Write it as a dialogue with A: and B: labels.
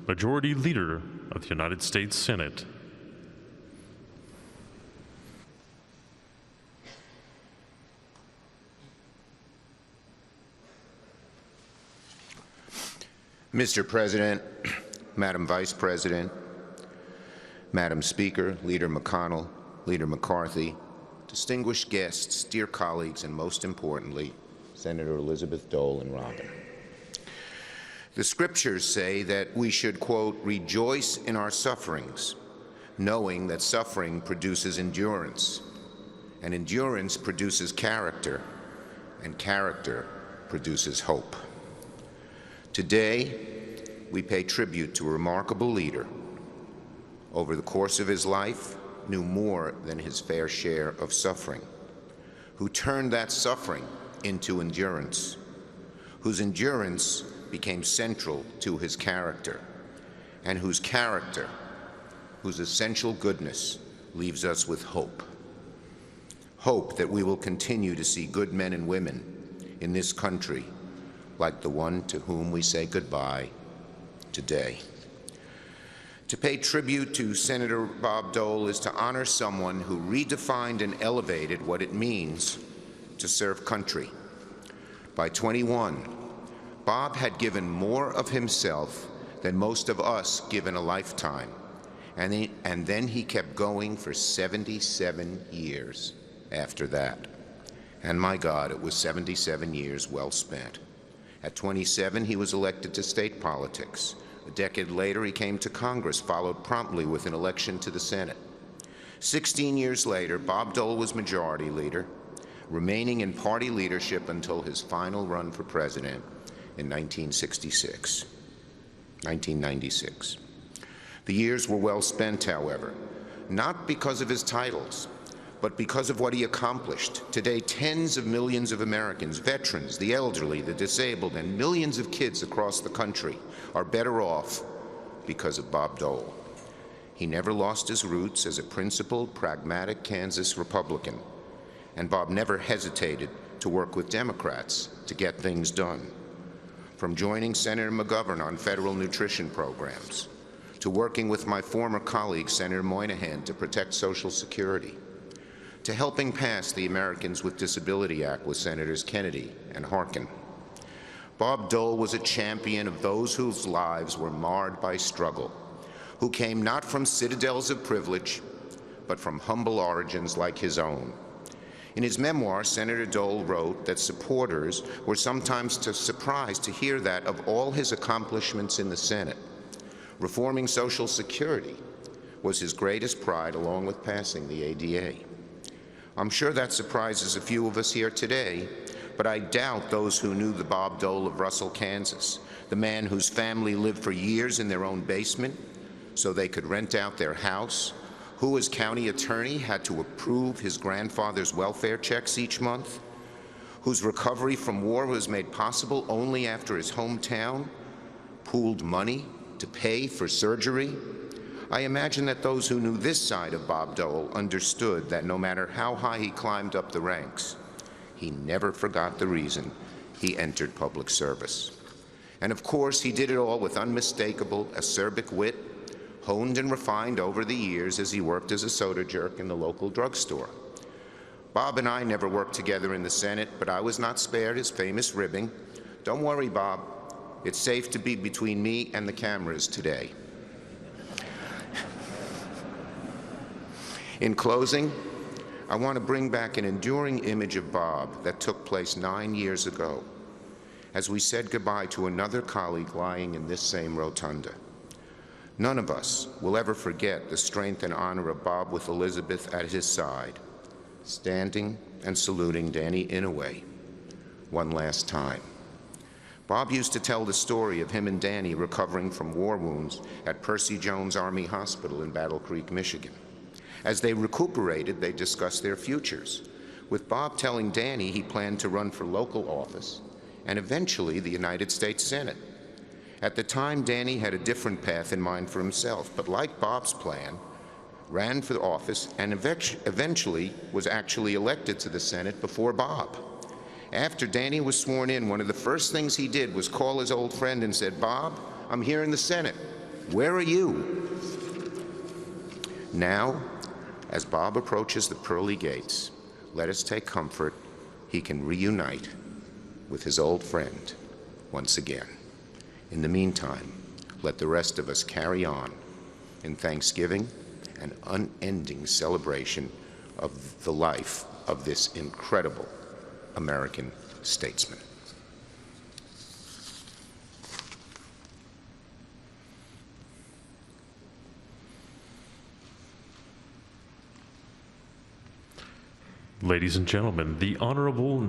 A: Majority Leader of the United States Senate.
B: Mr. President, Madam Vice President, Madam Speaker, Leader McConnell, Leader McCarthy, distinguished guests, dear colleagues, and most importantly, Senator Elizabeth Dole and Robin. The scriptures say that we should, quote, rejoice in our sufferings, knowing that suffering produces endurance, and endurance produces character, and character produces hope. Today, we pay tribute to a remarkable leader. Over the course of his life, knew more than his fair share of suffering, who turned that suffering into endurance, whose endurance became central to his character, and whose character, whose essential goodness, leaves us with hope. Hope that we will continue to see good men and women in this country like the one to whom we say goodbye today. To pay tribute to Senator Bob Dole is to honor someone who redefined and elevated what it means to serve country. By 21, Bob had given more of himself than most of us give in a lifetime, and then he kept going for 77 years after that. And my God, it was 77 years well spent. At 27, he was elected to state politics. A decade later, he came to Congress, followed promptly with an election to the Senate. 16 years later, Bob Dole was Majority Leader, remaining in party leadership until his final run for president in 1996. The years were well spent, however, not because of his titles, but because of what he accomplished. Today, tens of millions of Americans, veterans, the elderly, the disabled, and millions of kids across the country are better off because of Bob Dole. He never lost his roots as a principled, pragmatic Kansas Republican, and Bob never hesitated to work with Democrats to get things done. From joining Senator McGovern on federal nutrition programs, to working with my former colleague, Senator Moynihan, to protect Social Security, to helping pass the Americans with Disability Act with Senators Kennedy and Harkin. Bob Dole was a champion of those whose lives were marred by struggle, who came not from citadels of privilege, but from humble origins like his own. In his memoir, Senator Dole wrote that supporters were sometimes surprised to hear that of all his accomplishments in the Senate, reforming Social Security was his greatest pride, along with passing the ADA. I'm sure that surprises a few of us here today, but I doubt those who knew the Bob Dole of Russell, Kansas, the man whose family lived for years in their own basement so they could rent out their house, who as county attorney had to approve his grandfather's welfare checks each month, whose recovery from war was made possible only after his hometown pooled money to pay for surgery. I imagine that those who knew this side of Bob Dole understood that no matter how high he climbed up the ranks, he never forgot the reason he entered public service. And of course, he did it all with unmistakable, acerbic wit, honed and refined over the years as he worked as a soda jerk in the local drugstore. Bob and I never worked together in the Senate, but I was not spared his famous ribbing. Don't worry, Bob. It's safe to be between me and the cameras today. In closing, I want to bring back an enduring image of Bob that took place 9 years ago as we said goodbye to another colleague lying in this same rotunda. None of us will ever forget the strength and honor of Bob with Elizabeth at his side, standing and saluting Danny Inouye one last time. Bob used to tell the story of him and Danny recovering from war wounds at Percy Jones Army Hospital in Battle Creek, Michigan. As they recuperated, they discussed their futures, with Bob telling Danny he planned to run for local office and eventually the United States Senate. At the time, Danny had a different path in mind for himself, but like Bob's plan, ran for office and eventually was actually elected to the Senate before Bob. After Danny was sworn in, one of the first things he did was call his old friend and said, "Bob, I'm here in the Senate. Where are you? Now, as Bob approaches the pearly gates, let us take comfort he can reunite with his old friend once again. In the meantime, let the rest of us carry on in thanksgiving and unending celebration of the life of this incredible American statesman.
A: Ladies and gentlemen, the Honorable